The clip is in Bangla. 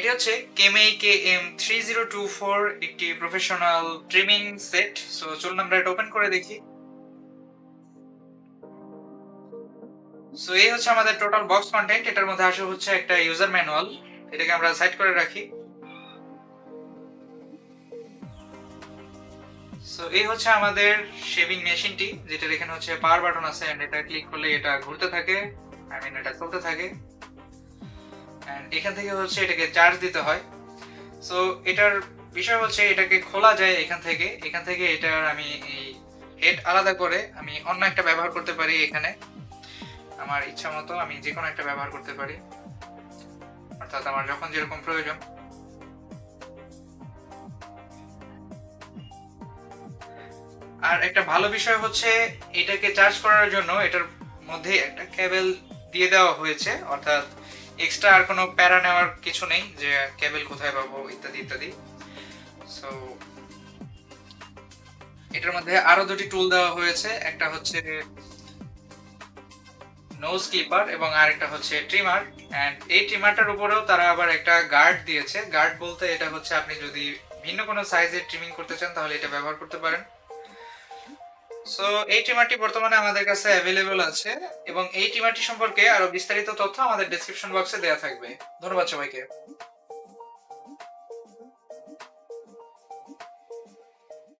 এটি হচ্ছে কেএমএই KM3024 একটি প্রফেশনাল ট্রিমিং সেট। সো চলুন আমরা এটা ওপেন করে দেখি। সো এই হচ্ছে আমাদের টোটাল বক্স কন্টেন্ট। এটার মধ্যে আসে হচ্ছে একটা ইউজার ম্যানুয়াল, এটাকে আমরা সাইড করে রাখি। সো এই হচ্ছে আমাদের শেভিং মেশিনটি, যেটার এখানে হচ্ছে পাওয়ার বাটন আছে, এন্ড এটা ক্লিক করলে এটা ঘুরতে থাকে, এটা চলতে থাকে। এন্ড এখান থেকে হচ্ছে এটাকে চার্জ দিতে হয়। সো এটার বিষয় হচ্ছে এটাকে খোলা যায় এখান থেকে এটার আমি এই হেড আলাদা করে আমি অন্য একটা ব্যবহার করতে পারি। এখানে আমার ইচ্ছা মতো আমি যে কোনো একটা ব্যবহার করতে পারি, অর্থাৎ আমার যখন যেরকম প্রয়োজন। আর একটা ভালো বিষয় হচ্ছে এটাকে চার্জ করার জন্য এটার মধ্যে একটা কেবল দিয়ে দেওয়া হয়েছে, অর্থাৎ এক্সট্রা আর কোনো প্যারা নেওয়ার কিছু নেই যে কেবল কোথায় পাবো ইত্যাদি ইত্যাদি। সো এটার মধ্যে আরো দুটি টুল দেওয়া হয়েছে, একটা হচ্ছে নোজ ক্লিপার এবং আরেকটা হচ্ছে ট্রিমার। এন্ড এই ট্রিমারটার উপরেও তারা আবার একটা গার্ড দিয়েছে। গার্ড বলতে এটা হচ্ছে আপনি যদি ভিন্ন কোনো সাইজের ট্রিমিং করতে চান তাহলে এটা ব্যবহার করতে পারেন। সো এই ট্রিমারটি বর্তমানে আমাদের কাছে অ্যাভেলেবল আছে এবং এই ট্রিমারটি সম্পর্কে আরো বিস্তারিত তথ্য আমাদের ডেসক্রিপশন বক্সে দেওয়া থাকবে। ধন্যবাদ সবাইকে।